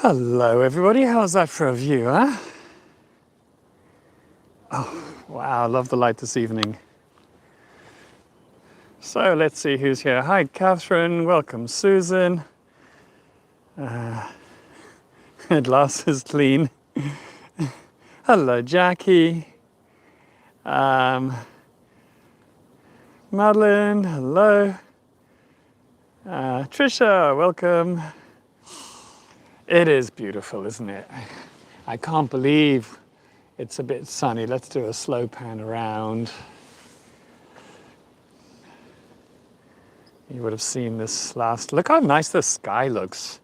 Hello everybody, how's that for a view, huh? Oh, wow, I love the light this evening. So let's see who's here. Hi Catherine, welcome Susan. Glass is clean. Hello Jackie. Madeline, hello. Trisha, welcome. It is beautiful, isn't it? I can't believe it's a bit sunny. Let's do a slow pan around. You would have seen this last. Look how nice the sky looks.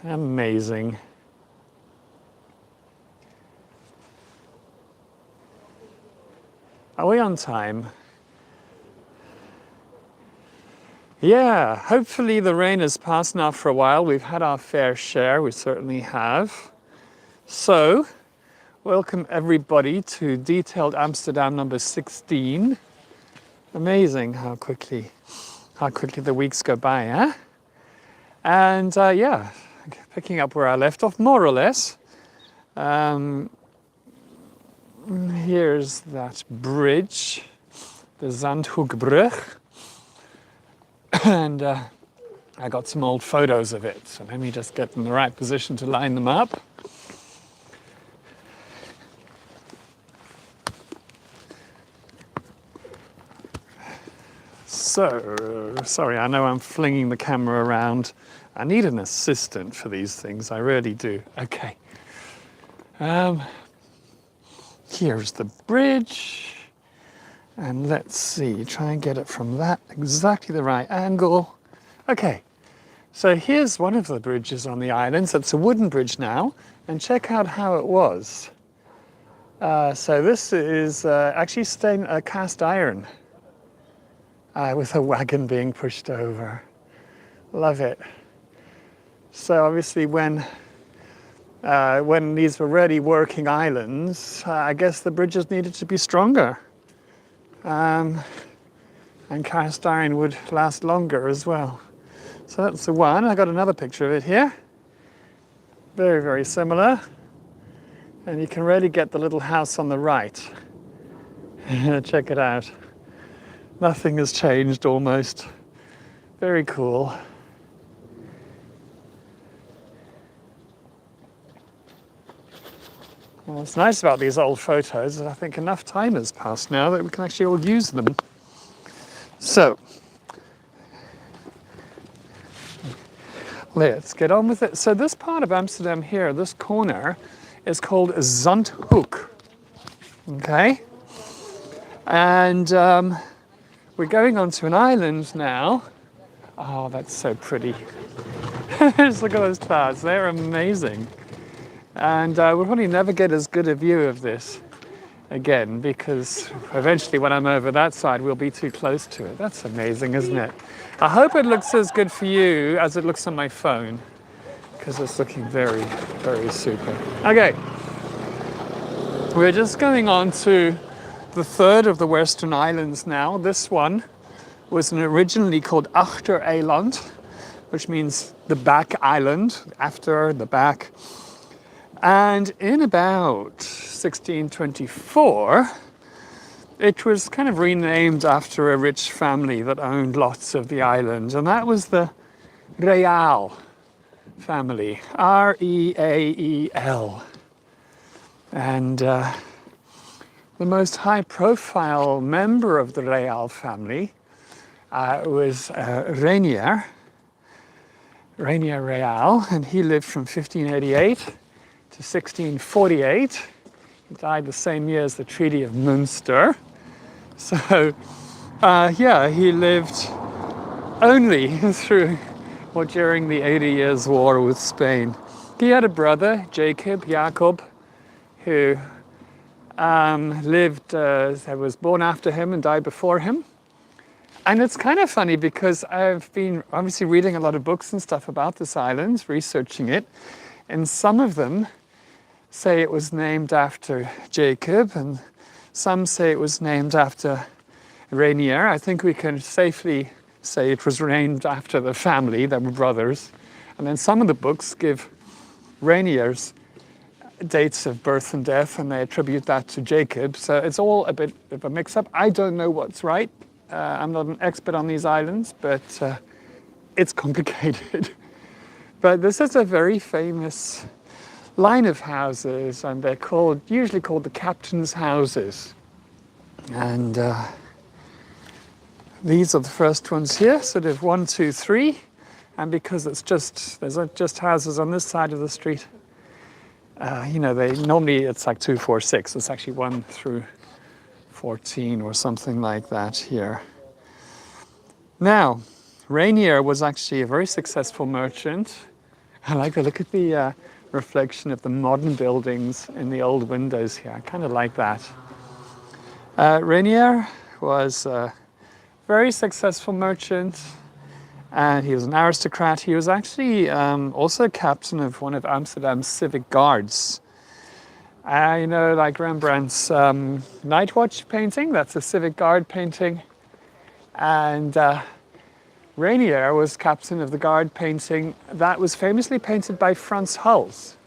Amazing. Are we on time? Yeah, hopefully the rain has passed now for a while. We've had our fair share, we certainly have. So, welcome everybody to Detailed Amsterdam number 16. Amazing how quickly the weeks go by, huh? And yeah, picking up where I left off, more or less. Here's that bridge, the Zandhoekbrug. And I got some old photos of it, so let me just get in the right position to line them up. So, sorry, I know I'm flinging the camera around. I need an assistant for these things, I really do. Okay. Here's the bridge. And let's see, try and get it from that exactly the right angle. Okay, so here's one of the bridges on the islands. It's a wooden bridge now, and check out how it was. So this is actually cast iron with a wagon being pushed over. Love it. So obviously when these were really working islands, I guess the bridges needed to be stronger. And cast iron would last longer as well. So that's the one. I got another picture of it here. Very, very similar. And you can really get the little house on the right. Check it out. Nothing has changed almost. Very cool. Well, what's nice about these old photos is I think enough time has passed now that we can actually all use them. So, let's get on with it. So this part of Amsterdam here, this corner, is called Zandhoek. Okay? And we're going onto an island now. Oh, that's so pretty. Just look at those clouds, they're amazing. And we'll probably never get as good a view of this again because eventually when I'm over that side we'll be too close to it. That's amazing, isn't it? I hope it looks as good for you as it looks on my phone because it's looking very, very super. Okay, we're just going on to the third of the Western Islands now. This one was originally called Reaeleiland, which means the back island, after the back. And in about 1624, it was kind of renamed after a rich family that owned lots of the island, and that was the Reael family, R-E-A-E-L. And the most high-profile member of the Reael family was Reaeil, Reael, and he lived from 1588 to 1648. He died the same year as the Treaty of Münster. So, yeah, he lived only through or during the 80 Years' War with Spain. He had a brother, Jacob, who was born after him and died before him. And it's kind of funny because I've been obviously reading a lot of books and stuff about this island, researching it, and some of them say it was named after Jacob, and some say it was named after Reaeil. I think we can safely say it was named after the family, they were brothers, and And then some of the books give Reaenear's dates of birth and death, and they attribute that to Jacob. So it's all a bit of a mix-up. I don't know what's right. I'm not an expert on these islands, but it's complicated. But this is a very famous line of houses, and they're usually called the captain's houses. And these are the first ones here, sort of 1, 2, 3. And because there's just houses on this side of the street, normally it's like 2, 4, 6. It's actually 1 through 14 or something like that here. Now, Reaenear was actually a very successful merchant. I like to look at the reflection of the modern buildings in the old windows here. I kind of like that. Reaenear was a very successful merchant, and he was an aristocrat. He was actually also captain of one of Amsterdam's civic guards. Like Rembrandt's Night Watch painting, that's a civic guard painting. And Reaenear was captain of the guard painting that was famously painted by Frans Hals.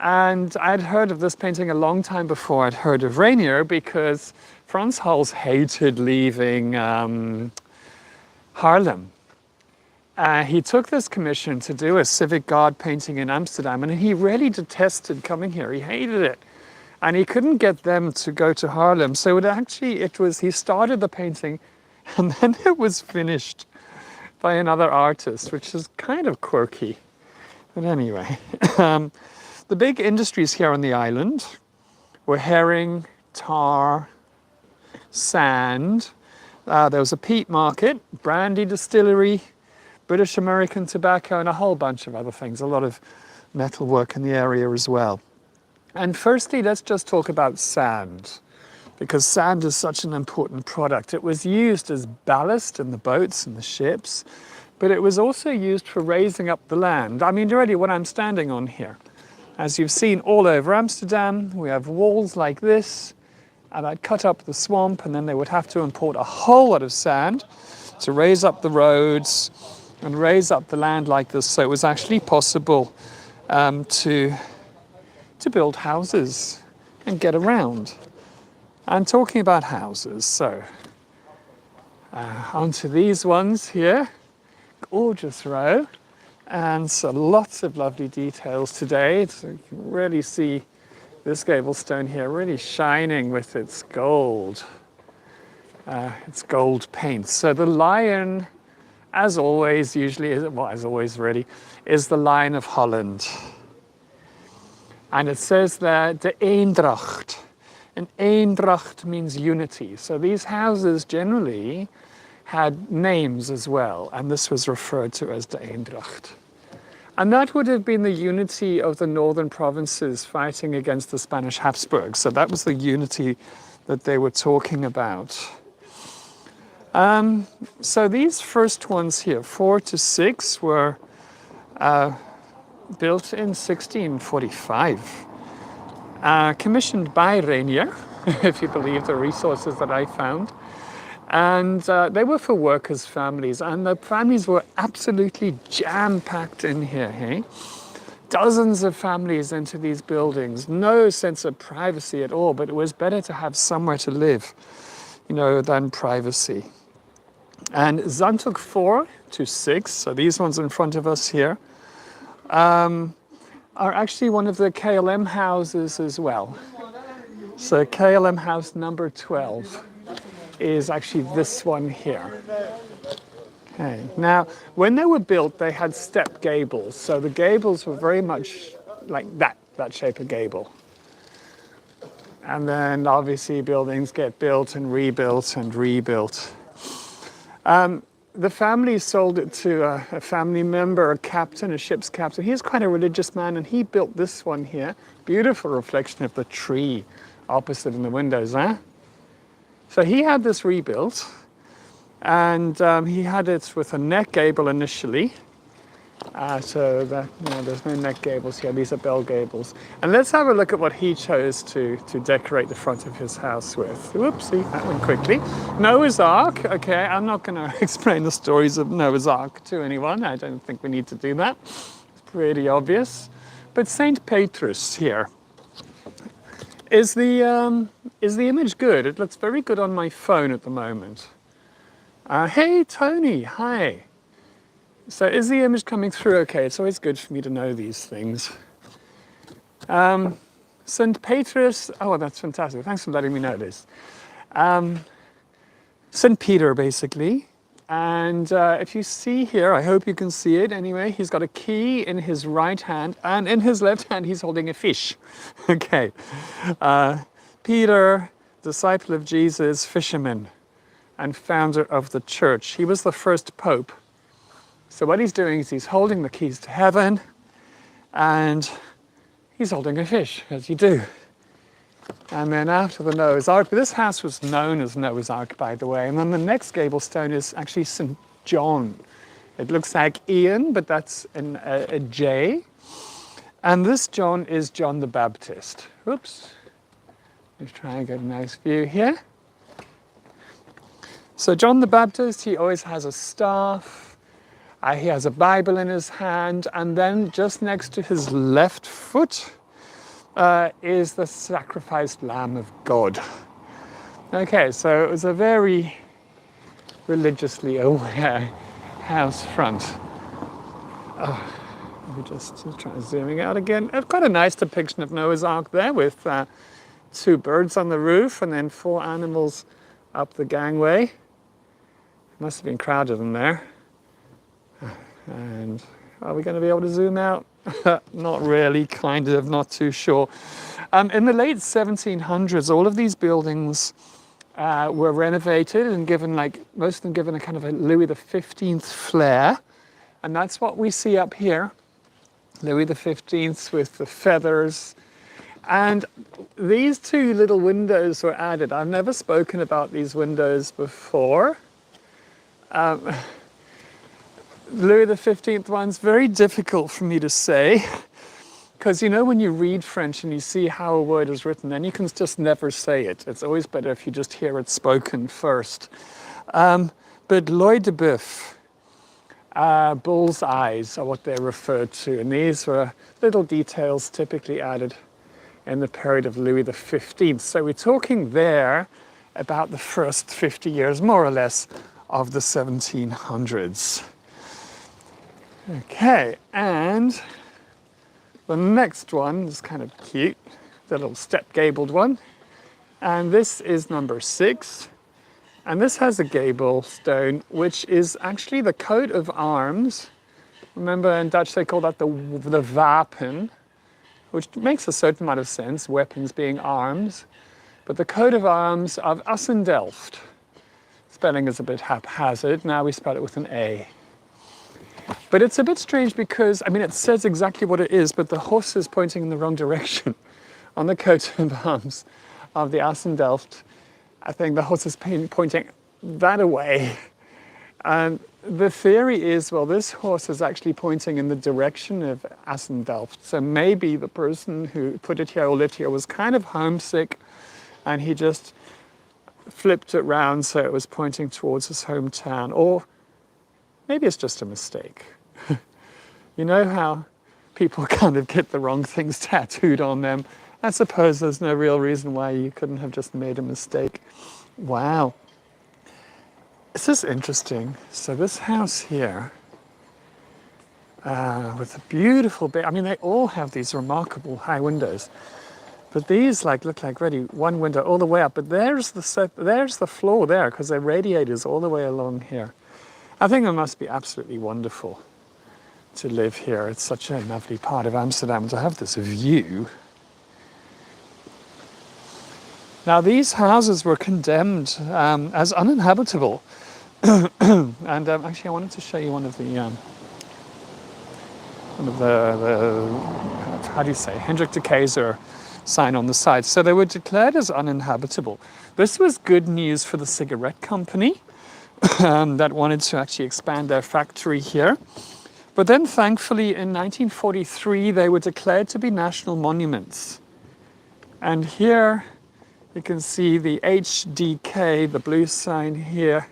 And I'd heard of this painting a long time before I'd heard of Reaenear, because Frans Hals hated leaving Haarlem. He took this commission to do a civic guard painting in Amsterdam, and he really detested coming here. He hated it. And he couldn't get them to go to Haarlem. So he started the painting, and then it was finished by another artist, which is kind of quirky. But anyway, the big industries here on the island were herring, tar, sand. There was a peat market, brandy distillery, British American tobacco, and a whole bunch of other things. A lot of metal work in the area as well. And firstly, let's just talk about sand, because sand is such an important product. It was used as ballast in the boats and the ships, but it was also used for raising up the land. I mean, really what I'm standing on here. As you've seen all over Amsterdam, we have walls like this, and I'd cut up the swamp, and then they would have to import a whole lot of sand to raise up the roads and raise up the land like this. So it was actually possible to build houses and get around. And talking about houses, so onto these ones here. Gorgeous row, and so lots of lovely details today. So you can really see this gable stone here really shining with its gold paint. So the lion, as always, usually, as always really, is the Lion of Holland. And it says there, de Eendracht. And Eendracht means unity. So these houses generally had names as well, and this was referred to as de Eendracht. And that would have been the unity of the northern provinces fighting against the Spanish Habsburgs. So that was the unity that they were talking about. So these first ones here, 4 to 6, were built in 1645. Commissioned by Reaenear, if you believe the resources that I found. And they were for workers' families, and the families were absolutely jam-packed in here, hey? Dozens of families into these buildings, no sense of privacy at all, but it was better to have somewhere to live, than privacy. And Zandhoek 4 to 6, so these ones in front of us here, are actually one of the KLM houses as well. So KLM house number 12 is actually this one here. Okay. Now, when they were built, they had step gables. So the gables were very much like that shape of gable. And then obviously buildings get built and rebuilt and rebuilt. The family sold it to a family member, a captain, a ship's captain. He's quite a religious man, and he built this one here. Beautiful reflection of the tree opposite in the windows, huh? So he had this rebuilt, and he had it with a neck gable initially. So that, there's no neck gables here, these are bell gables. And let's have a look at what he chose to decorate the front of his house with. Whoopsie, that went quickly. Noah's Ark, okay, I'm not gonna explain the stories of Noah's Ark to anyone. I don't think we need to do that. pretty obvious. But St. Petrus here. Is the image good? It looks very good on my phone at the moment. Hey, Tony, hi. So is the image coming through okay? It's always good for me to know these things. St. Petrus, oh, that's fantastic. Thanks for letting me know this. St. Peter, basically. And if you see here, I hope you can see it anyway, he's got a key in his right hand, and in his left hand he's holding a fish. Okay. Peter, disciple of Jesus, fisherman, and founder of the church. He was the first pope. So what he's doing is he's holding the keys to heaven, and he's holding a fish, as you do. And then after the Noah's Ark, this house was known as Noah's Ark, by the way. And then the next gable stone is actually St. John. It looks like Ian, but that's a J. And this John is John the Baptist. Oops. Let's try and get a nice view here. So John the Baptist, he always has a staff. He has a Bible in his hand. And then just next to his left foot, is the sacrificed Lamb of God. Okay, so it was a very religiously aware house front. Oh, let me just try zooming out again. I've got a nice depiction of Noah's Ark there with 2 birds on the roof and then 4 animals up the gangway. Must have been crowded in there. And are we going to be able to zoom out? Not really, kind of, not too sure. In the late 1700s, all of these buildings were renovated and given, most of them given a kind of a Louis XV flair. And that's what we see up here. Louis XV with the feathers. And these 2 little windows were added. I've never spoken about these windows before. Louis XV one's very difficult for me to say, because when you read French and you see how a word is written, then you can just never say it. It's always better if you just hear it spoken first. But l'œil de bœuf, bull's eyes are what they're referred to, and these were little details typically added in the period of Louis XV. So we're talking there about the first 50 years, more or less, of the 1700s. Okay, and the next one is kind of cute, the little step-gabled one. And this is number 6. And this has a gable stone, which is actually the coat of arms. Remember, in Dutch they call that the wapen, which makes a certain amount of sense, weapons being arms. But the coat of arms of Assendelft. Spelling is a bit haphazard. Now we spell it with an A. But it's a bit strange because, it says exactly what it is, but the horse is pointing in the wrong direction on the coat of arms of the Assendelft. I think the horse is pointing that away. And the theory is, well, this horse is actually pointing in the direction of Assendelft. So maybe the person who put it here or lived here was kind of homesick, and he just flipped it round so it was pointing towards his hometown. Or maybe it's just a mistake. You know how people kind of get the wrong things tattooed on them? I suppose there's no real reason why you couldn't have just made a mistake. Wow. This is interesting. So this house here, with a beautiful bay, they all have these remarkable high windows. But these look like really one window all the way up. But there's the floor there, because there are radiators all the way along here. I think it must be absolutely wonderful to live here. It's such a lovely part of Amsterdam to have this view. Now, these houses were condemned as uninhabitable. And actually, I wanted to show you one of the how do you say, Hendrik de Keyser sign on the side. So they were declared as uninhabitable. This was good news for the cigarette company that wanted to actually expand their factory here. But then, thankfully, in 1943, they were declared to be national monuments. And here you can see the HDK, the blue sign here,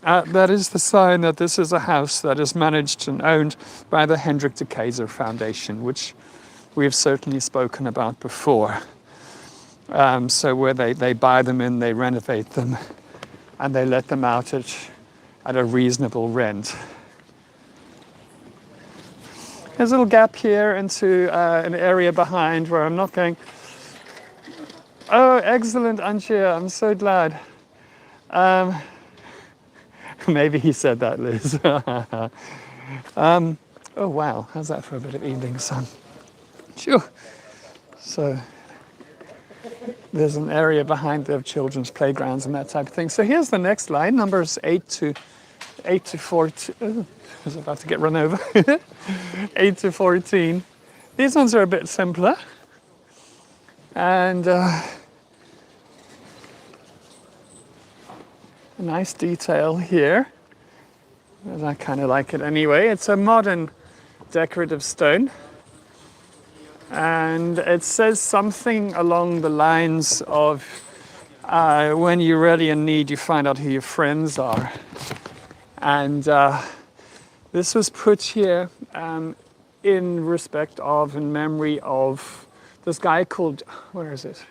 That is the sign that this is a house that is managed and owned by the Hendrik de Keyser Foundation, which we've certainly spoken about before. So where they buy them in, they renovate them, and they let them out at a reasonable rent. There's a little gap here into an area behind where I'm not going. Oh, excellent, Anshia. I'm so glad. Maybe he said that, Liz. Oh, wow. How's that for a bit of evening sun? Sure. So there's an area behind the children's playgrounds and that type of thing. So here's the next line, numbers 8 to 14. Oh, I was about to get run over. 8 to 14. These ones are a bit simpler. And a nice detail here. I kind of like it anyway. It's a modern decorative stone. And it says something along the lines of when you're really in need, you find out who your friends are. And this was put here in respect of, in memory of this guy called, where is it?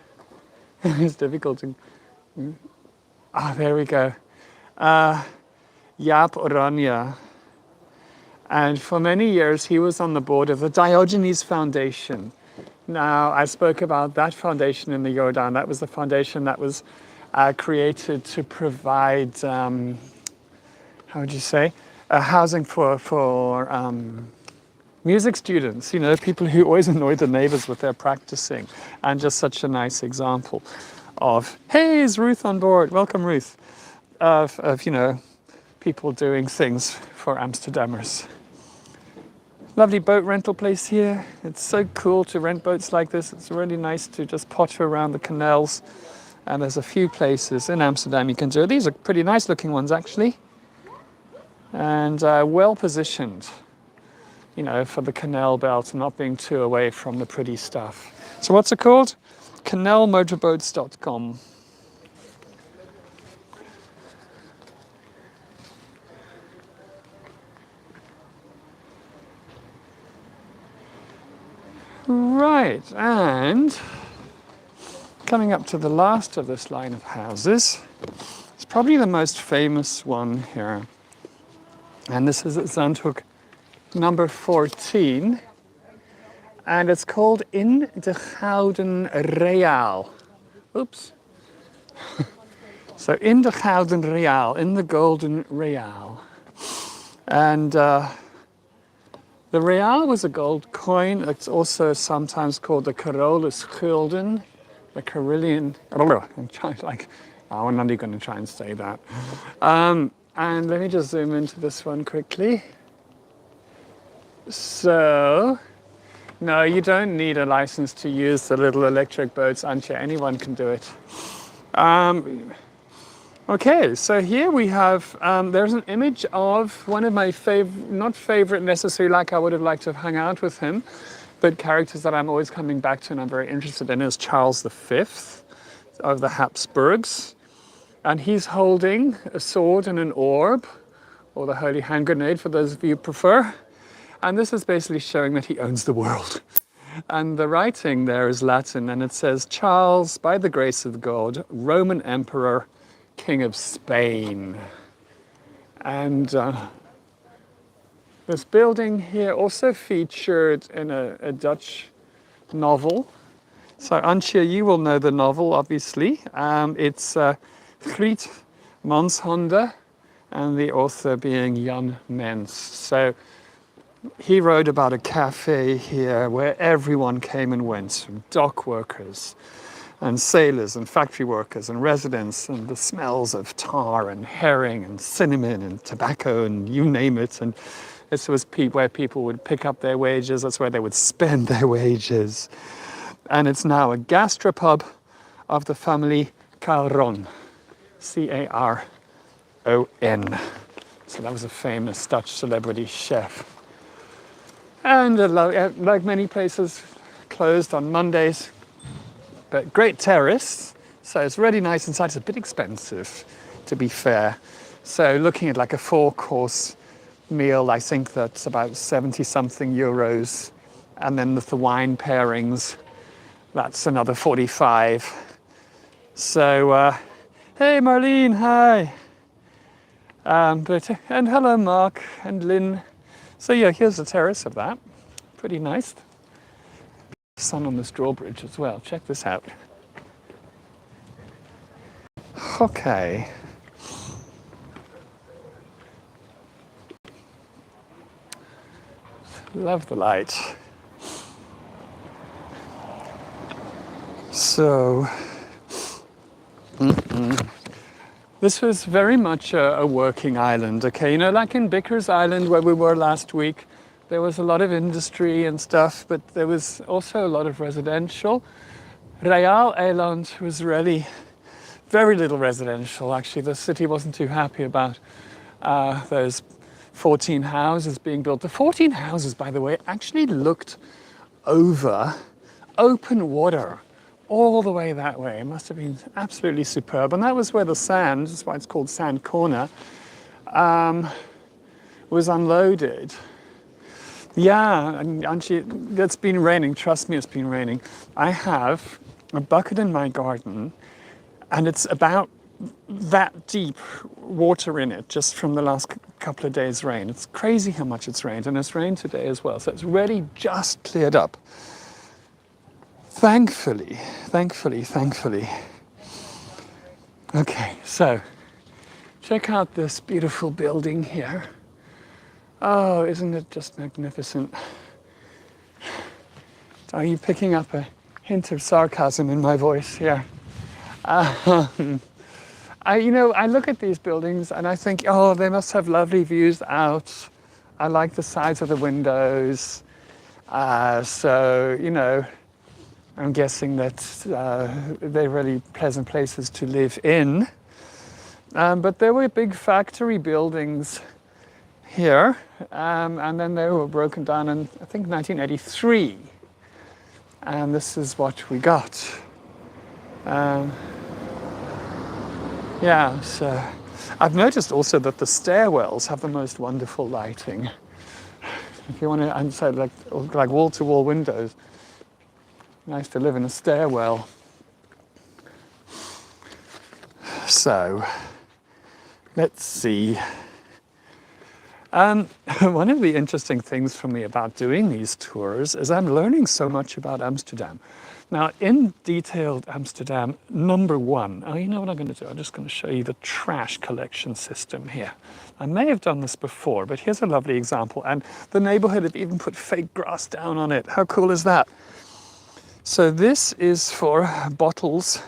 It's difficult to, there we go. Jaap Oranje. And for many years, he was on the board of the Diogenes Foundation. Now, I spoke about that foundation in the Jordan. That was the foundation that was created to provide, how would you say, housing for music students, you know, people who always annoyed the neighbors with their practicing. And just such a nice example of, hey, is Ruth on board? Welcome, Ruth. Of you know, people doing things for Amsterdammers. Lovely boat rental place here. It's so cool to rent boats like this. It's really nice to just potter around the canals. And there's a few places in Amsterdam you can do it. These are pretty nice looking ones, actually. And well positioned, you know, for the canal belt, not being too away from the pretty stuff. So what's it called? Canalmotorboats.com. Right, and coming up to the last of this line of houses, it's probably the most famous one here. And this is at Zandhoek number 14. And it's called In de Gouden Reaal. Oops. So In de Gouden Reaal, in the Golden Real. And the real was a gold coin. It's also sometimes called the Carolus Gulden, the Carillion. I'm trying like, I'm not even going to try and say that. And let me just zoom into this one quickly. So, no, you don't need a license to use the little electric boats, Antje. Anyone can do it. Okay, so here we have, there's an image of one of my not favorite necessarily, like I would have liked to have hung out with him, but characters that I'm always coming back to and I'm very interested in is Charles V of the Habsburgs. And he's holding a sword and an orb, or the holy hand grenade for those of you who prefer. And this is basically showing that he owns the world. And the writing there is Latin, and it says, Charles, by the grace of God, Roman Emperor, King of Spain. And this building here also featured in a Dutch novel. So Antje, you will know the novel, obviously. It's Griet Manshonde, and the author being Jan Mens. So he wrote about a cafe here where everyone came and went, from dock workers and sailors and factory workers and residents, and the smells of tar and herring and cinnamon and tobacco and you name it. And this was where people would pick up their wages. That's where they would spend their wages. And it's now a gastropub of the family Caron, Caron. So that was a famous Dutch celebrity chef. And like many places, closed on Mondays. But great terrace, so it's really nice inside. It's a bit expensive, to be fair. So looking at like a 4-course meal, I think that's about 70 something euros. And then with the wine pairings, that's another 45. So, hey Marlene, hi. And hello Mark and Lynn. So yeah, here's the terrace of that. Pretty nice. Sun on this drawbridge as well. Check this out. Okay. Love the light. So, this was very much a working island, okay? You know, like in Bickers Island where we were last week, there was a lot of industry and stuff, but there was also a lot of residential. Reaeleiland was really very little residential. Actually, the city wasn't too happy about those 14 houses being built. The 14 houses, by the way, actually looked over open water all the way that way. It must have been absolutely superb. And that was where the sand, that's why it's called Sand Corner, was unloaded. Yeah, and actually, it's been raining. Trust me, it's been raining. I have a bucket in my garden, and it's about that deep water in it just from the last couple of days' rain. It's crazy how much it's rained, and it's rained today as well. So it's really just cleared up. Thankfully. Okay, so check out this beautiful building here. Oh, isn't it just magnificent? Are you picking up a hint of sarcasm in my voice here? I look at these buildings and I think, oh, they must have lovely views out. I like the size of the windows. So, you know, I'm guessing that they're really pleasant places to live in. But there were big factory buildings here, and then they were broken down in, I think, 1983. And this is what we got. Yeah, so I've noticed also that the stairwells have the most wonderful lighting. If you want to, and so like wall-to-wall windows. Nice to live in a stairwell. So, let's see. One of the interesting things for me about doing these tours is I'm learning so much about Amsterdam. Now, in Detailed Amsterdam, number 1, you know what I'm going to do? I'm just going to show you the trash collection system here. I may have done this before, but here's a lovely example. And the neighborhood have even put fake grass down on it. How cool is that? So this is for bottles,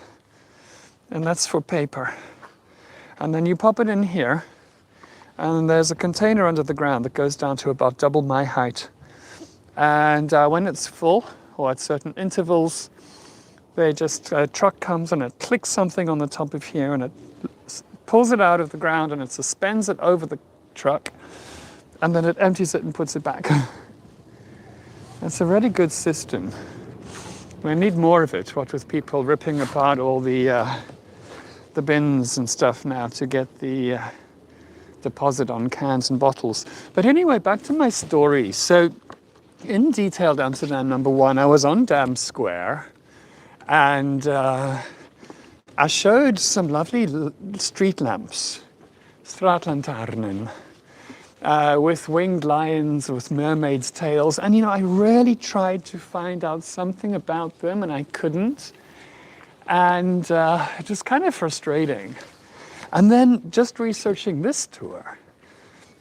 and that's for paper. And then you pop it in here, and there's a container under the ground that goes down to about double my height. And when it's full, or at certain intervals, they just, a truck comes and it clicks something on the top of here, and it pulls it out of the ground, and it suspends it over the truck, and then it empties it and puts it back. It's a really good system. We need more of it, what with people ripping apart all the bins and stuff now to get the deposit on cans and bottles. But anyway, back to my story. So in Detailed Amsterdam number 1, I was on Dam Square, and I showed some lovely street lamps, straatlantaarnen, with winged lions, with mermaids' tails. And, you know, I really tried to find out something about them, and I couldn't. And it was kind of frustrating. And then just researching this tour,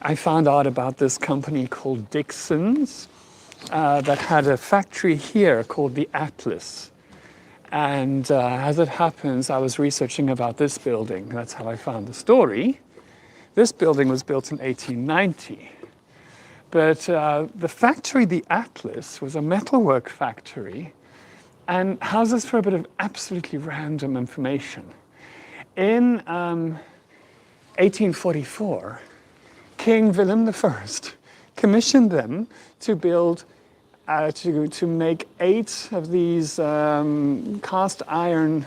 I found out about this company called Dixon's that had a factory here called the Atlas. And as it happens, I was researching about this building. That's how I found the story. This building was built in 1890. But the factory, the Atlas, was a metalwork factory and houses for a bit of absolutely random information. In 1844, King Willem I commissioned them to build, to make 8 of these cast iron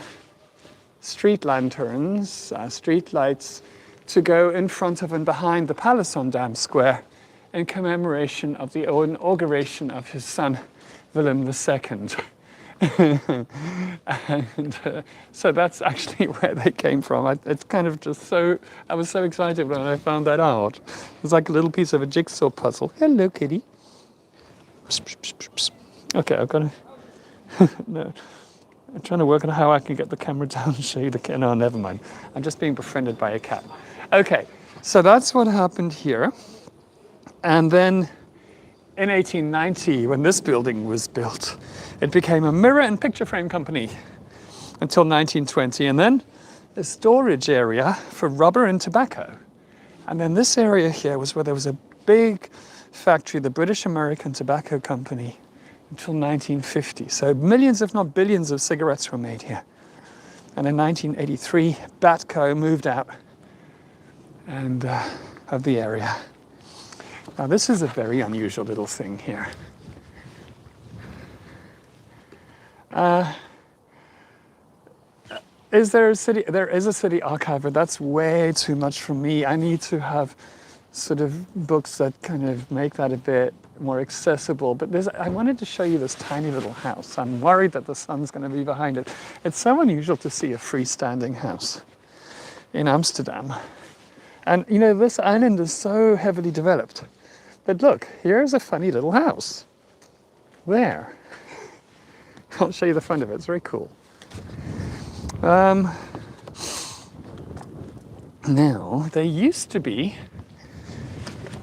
street lanterns, street lights, to go in front of and behind the palace on Dam Square in commemoration of the inauguration of his son, Willem II. And so that's actually where they came from. It's kind of just so, I was so excited when I found that out. It's like a little piece of a jigsaw puzzle. Hello, kitty. Okay, I've got to, no. I'm trying to work on how I can get the camera down and show you the cat. No, never mind. I'm just being befriended by a cat. Okay, so that's what happened here. And then in 1890, when this building was built, it became a mirror and picture frame company until 1920. And then a storage area for rubber and tobacco. And then this area here was where there was a big factory, the British American Tobacco Company, until 1950. So millions, if not billions, of cigarettes were made here. And in 1983, Batco moved out and of the area. Now this is a very unusual little thing here. Is there a city? There is a city archive, but that's way too much for me. I need to have sort of books that kind of make that a bit more accessible. But I wanted to show you this tiny little house. I'm worried that the sun's going to be behind it. It's so unusual to see a freestanding house in Amsterdam. And you know, this island is so heavily developed. But look, here's a funny little house. There. I'll show you the front of it. It's very cool. Now, there used to be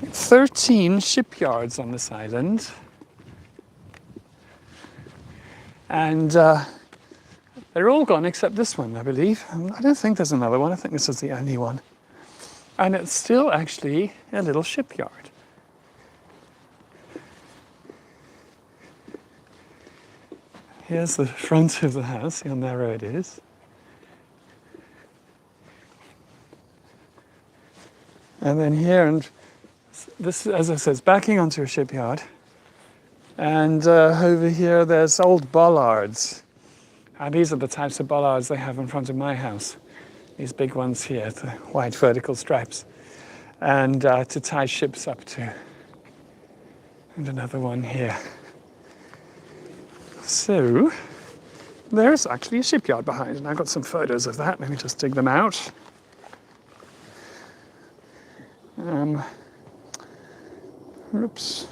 13 shipyards on this island. And they're all gone except this one, I believe. I don't think there's another one. I think this is the only one. And it's still actually a little shipyard. Here's the front of the house. See how narrow it is. And then here, and this, as I said, is backing onto a shipyard. And over here, there's old bollards. And these are the types of bollards they have in front of my house. These big ones here, the white vertical stripes. And to tie ships up to. And another one here. So, there's actually a shipyard behind, and I've got some photos of that. Let me just dig them out. Oops.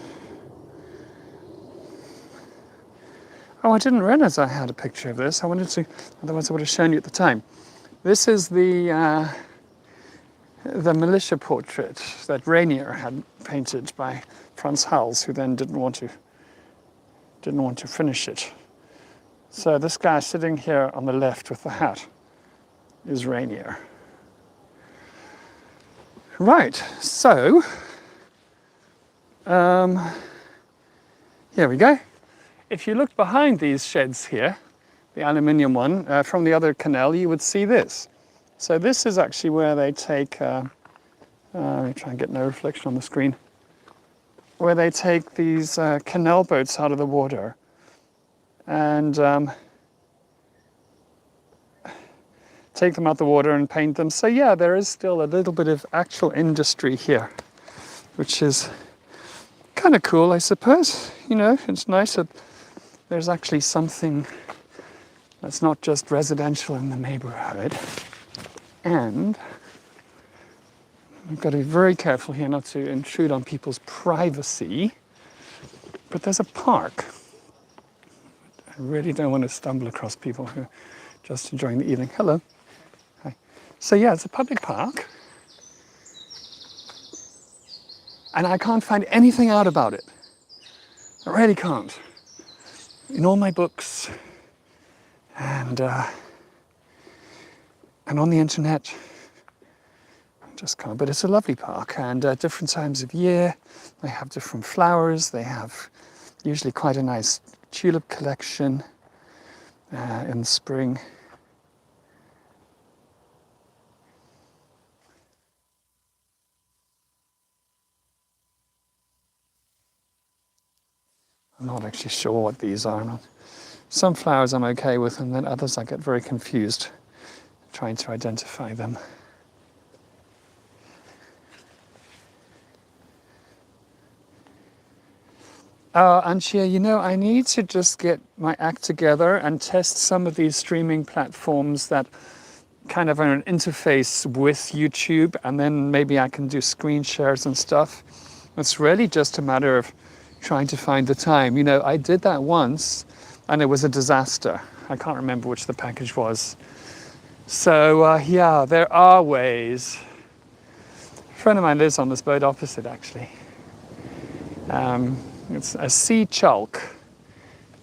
Oh, I didn't realize I had a picture of this. I wanted to, otherwise I would have shown you at the time. This is the militia portrait that Reaeleiland had painted by Frans Hals, who then didn't want to finish it. So this guy sitting here on the left with the hat is Reaeleiland. Right, so here we go. If you look behind these sheds here, the aluminium one, from the other canal, you would see this. So this is actually where they take, let me try and get no reflection on the screen, where they take these canal boats out of the water and take them out the water and paint them. So yeah, there is still a little bit of actual industry here, which is kind of cool, I suppose. You know, it's nice that there's actually something that's not just residential in the neighborhood. And we've got to be very careful here not to intrude on people's privacy. But there's a park. I really don't want to stumble across people who are just enjoying the evening. Hello. Hi. So yeah, it's a public park. And I can't find anything out about it. I really can't. In all my books and on the internet, I just can't. But it's a lovely park, and at different times of year, they have different flowers. They have usually quite a nice tulip collection in the spring. I'm not actually sure what these are. Some flowers I'm okay with, and then others I get very confused trying to identify them. Anshia, I need to just get my act together and test some of these streaming platforms that kind of are an interface with YouTube, and then maybe I can do screen shares and stuff. It's really just a matter of trying to find the time. I did that once, and it was a disaster. I can't remember which the package was. So, yeah, there are ways. A friend of mine lives on this boat opposite, actually. It's a sea chalk,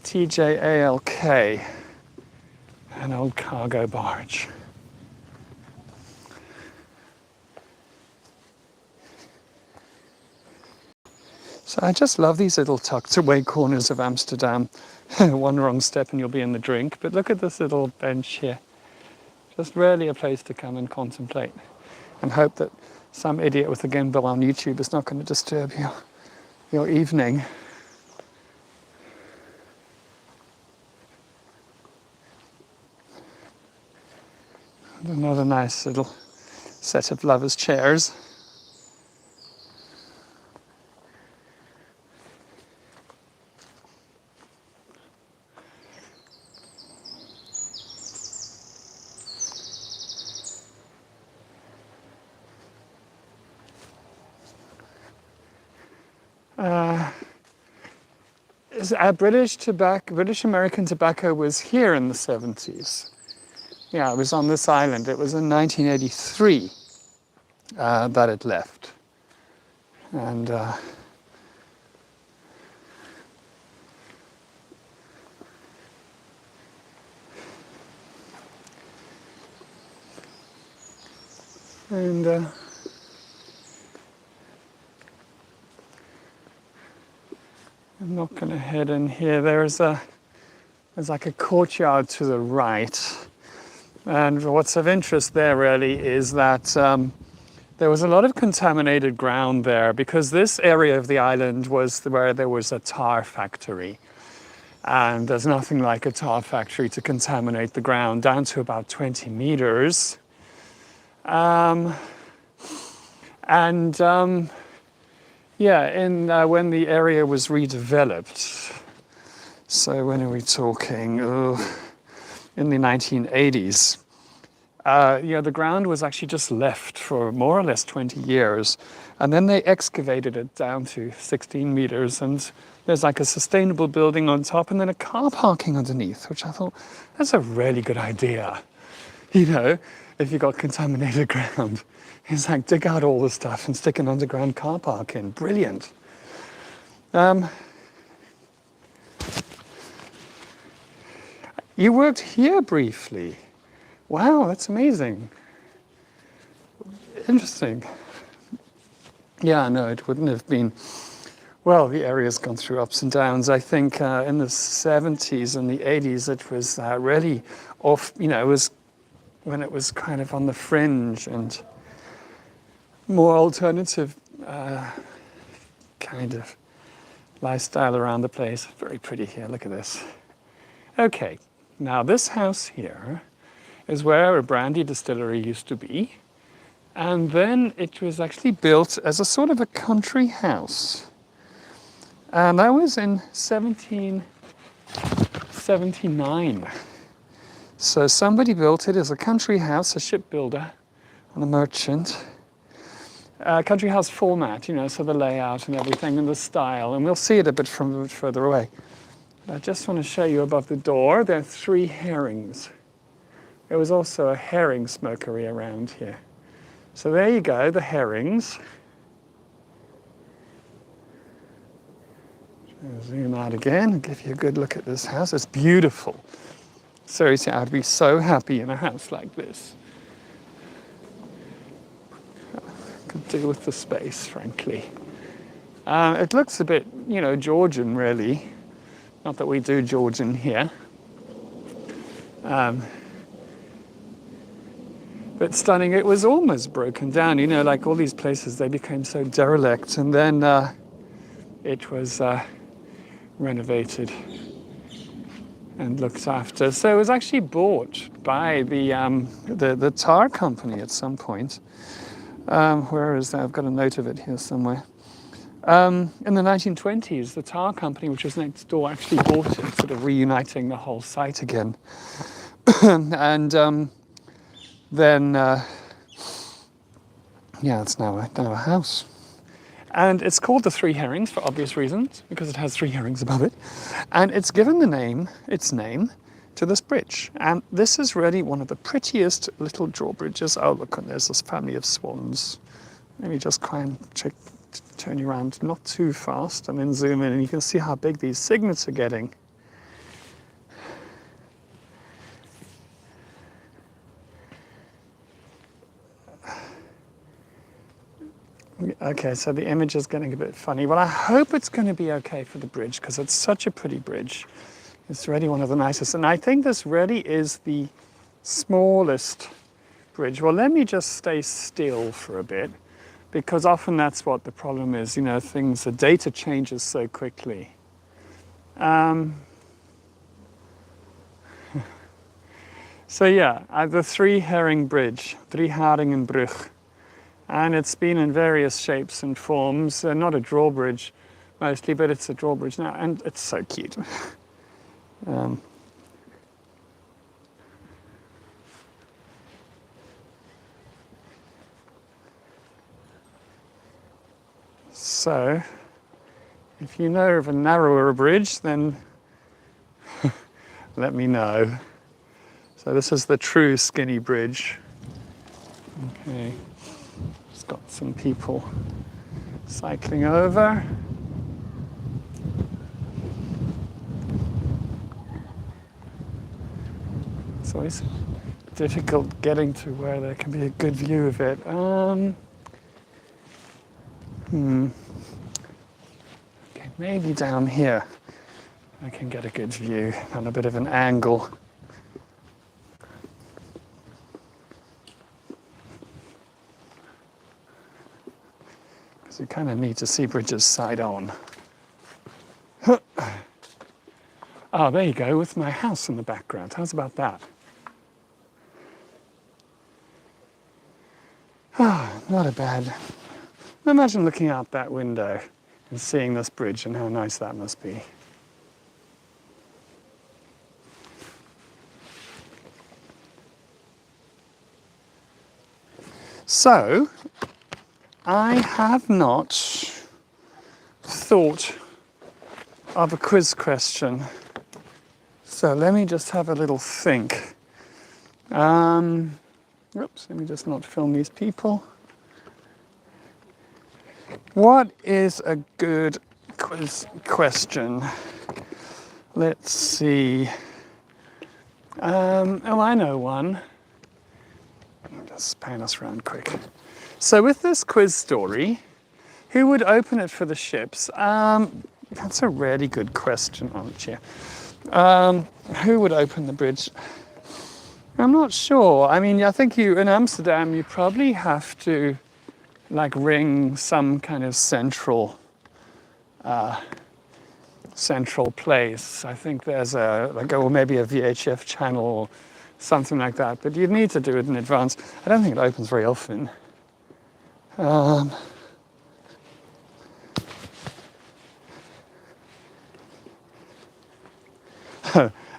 TJALK, an old cargo barge. So I just love these little tucked away corners of Amsterdam. One wrong step and you'll be in the drink. But look at this little bench here. Just really a place to come and contemplate and hope that some idiot with a gimbal on YouTube is not going to disturb your evening. And another nice little set of lovers' chairs. British American tobacco was here in the 70s. Yeah, it was on this island. It was in 1983 that it left. And I'm not going to head in here. There's like a courtyard to the right. And what's of interest there really is that there was a lot of contaminated ground there because this area of the island was where there was a tar factory. And there's nothing like a tar factory to contaminate the ground down to about 20 meters. When the area was redeveloped, so when are we talking? In the 1980s, the ground was actually just left for more or less 20 years. And then they excavated it down to 16 meters. And there's like a sustainable building on top and then a car parking underneath, which I thought, that's a really good idea. If you got contaminated ground. It's like, dig out all the stuff and stick an underground car park in. Brilliant. You worked here briefly. Wow, that's amazing. Interesting. Yeah, no, it wouldn't have been. Well, the area's gone through ups and downs. I think in the 70s and the 80s, it was really off, it was when it was kind of on the fringe and more alternative kind of lifestyle around the place. Very pretty here, look at this. Okay, now this house here is where a brandy distillery used to be. And then it was actually built as a sort of a country house. And that was in 1779. So somebody built it as a country house, a shipbuilder and a merchant. Country house format, so the layout and everything and the style. And we'll see it a bit further away. I just want to show you above the door, there are Three Herrings. There was also a herring smokery around here. So there you go, the herrings. I'll zoom out again and give you a good look at this house. It's beautiful. Seriously, I'd be so happy in a house like this. I could deal with the space, frankly. It looks a bit, Georgian, really. Not that we do Georgian here. But stunning. It was almost broken down, like all these places, they became so derelict, and then it was renovated and looked after. So it was actually bought by the tar company at some point. Where is that? I've got a note of it here somewhere. In the 1920s, the tire company, which was next door, actually bought it, sort of reuniting the whole site again. And then, yeah, it's now a house. And it's called the Three Herrings for obvious reasons, because it has three herrings above it. And it's given its name to this bridge. And this is really one of the prettiest little drawbridges. Oh, look, and there's this family of swans. Maybe just try and turn you around not too fast and then zoom in, and you can see how big these cygnets are getting. Okay, so the image is getting a bit funny, but I hope it's going to be okay for the bridge because it's such a pretty bridge. It's really one of the nicest, and I think this really is the smallest bridge. Well, let me just stay still for a bit, because often that's what the problem is, you know, the data changes so quickly. So yeah, the Three Herring Bridge, Three Herringen brug. And it's been in various shapes and forms. Not a drawbridge mostly, but it's a drawbridge now, and it's so cute. So, if you know of a narrower bridge, then let me know. So this is the true skinny bridge. Okay. Got some people cycling over. It's always difficult getting to where there can be a good view of it. Okay, maybe down here I can get a good view on a bit of an angle. You kind of need to see bridges side on. Oh, there you go, with my house in the background. How's about that? Ah, not a bad. Imagine looking out that window and seeing this bridge and how nice that must be. So, I have not thought of a quiz question. So let me just have a little think. Oops, let me just not film these people. What is a good quiz question? Let's see. Oh, I know one. I'll just pan us around quick. So with this quiz story, who would open it for the ships? That's a really good question, aren't you? Who would open the bridge? I'm not sure. I mean, I think in Amsterdam, you probably have to ring some kind of central place. I think there's or maybe a VHF channel or something like that. But you'd need to do it in advance. I don't think it opens very often.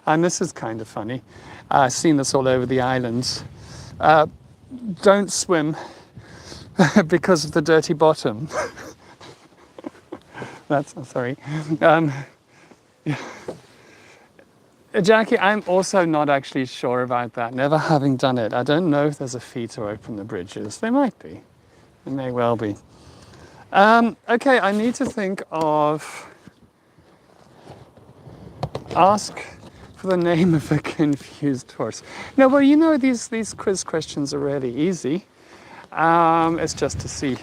And this is kind of funny. I've seen this all over the islands. Don't swim because of the dirty bottom. Sorry. Jackie, I'm also not actually sure about that, never having done it. I don't know if there's a fee to open the bridges. There might be. There may well be. Okay, I need to think of... Ask for the name of a confused horse. No, well, you know, these quiz questions are really easy. It's just to see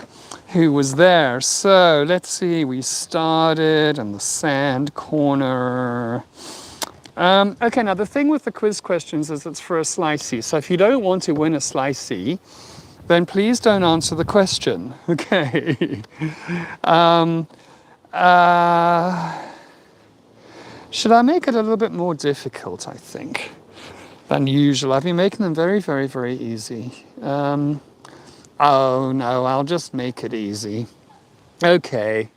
who was there. So let's see, we started in the sand corner. Okay, now the thing with the quiz questions is it's for a slicey. So if you don't want to win a slicey, then please don't answer the question. Okay. Should I make it a little bit more difficult, I think, than usual? I've been making them very, very, very easy. Oh no, I'll just make it easy. Okay.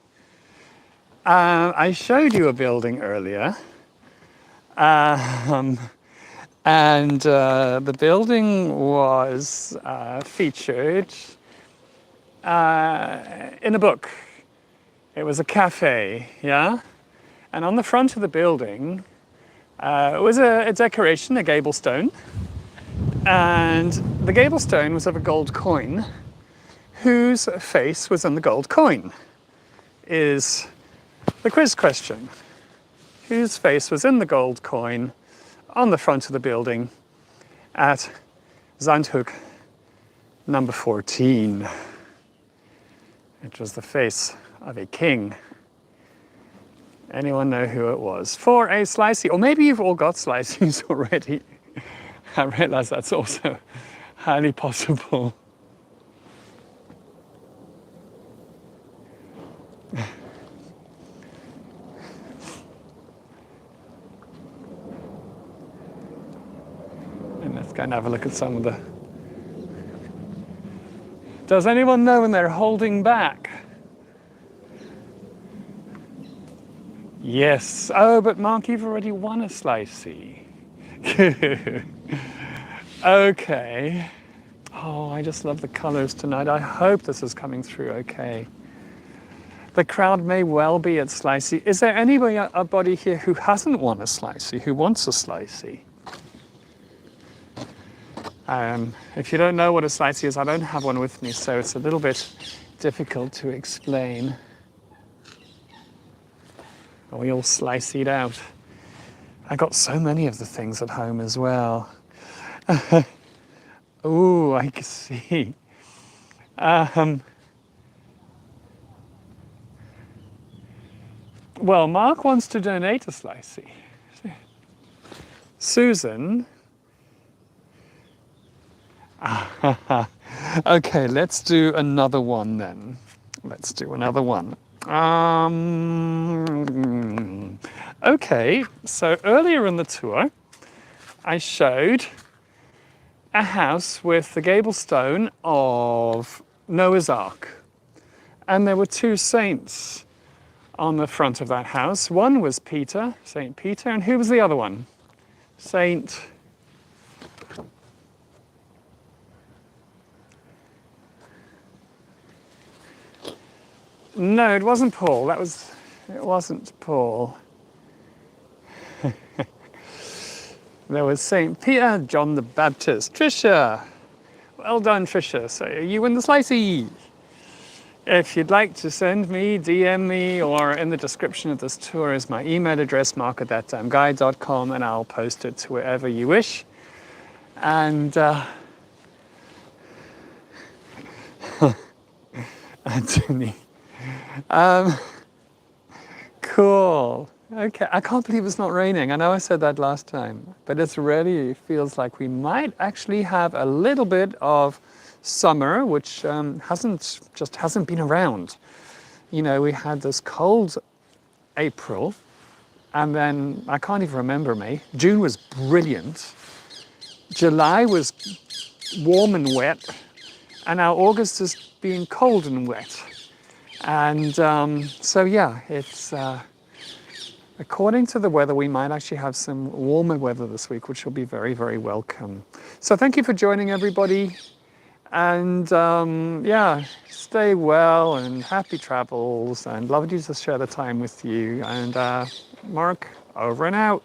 I showed you a building earlier, um, and the building was featured in a book. It was a cafe, yeah? And on the front of the building was a decoration, a Gable stone. And the Gable stone was of a gold coin whose face was in the gold coin, is the quiz question. Whose face was in the gold coin on the front of the building at Zandhoek number 14? It was the face of a king. Anyone know who it was? For a slicey, or maybe you've all got sliceys already. I realize that's also highly possible. And let's go and have a look at some of the... Does anyone know when they're holding back? Yes. Oh, but Mark, you've already won a slicey. Okay. Oh, I just love the colours tonight. I hope this is coming through okay. The crowd may well be at slicey. Is there anybody here who hasn't won a slicey, who wants a slicey? If you don't know what a slicey is, I don't have one with me, so it's a little bit difficult to explain. We all sliced out. I got so many of the things at home as well. Ooh, I can see. Well, Mark wants to donate a slicey. Susan. Okay, let's do another one then. Let's do another one. Okay, so earlier in the tour, I showed a house with the gable stone of Noah's Ark. And there were two saints on the front of that house. One was Peter, Saint Peter, and who was the other one? Saint... No, it wasn't Paul. It wasn't Paul. There was Saint Peter, John the Baptist. Tricia, well done, Tricia. So you win the slicey. If you'd like to send me, DM me, or in the description of this tour is my email address, mark@thatdamnguy.com, and I'll post it to wherever you wish. And Anthony. Cool. Okay, I can't believe it's not raining. I know I said that last time, but it really feels like we might actually have a little bit of summer, which hasn't been around. You know, we had this cold April, and then I can't even remember May. June was brilliant. July was warm and wet, and now August has been cold and wet. And so yeah, it's according to the weather, we might actually have some warmer weather this week, which will be very, very welcome. So thank you for joining, everybody. And yeah, stay well and happy travels, and lovely to share the time with you. And Mark, over and out.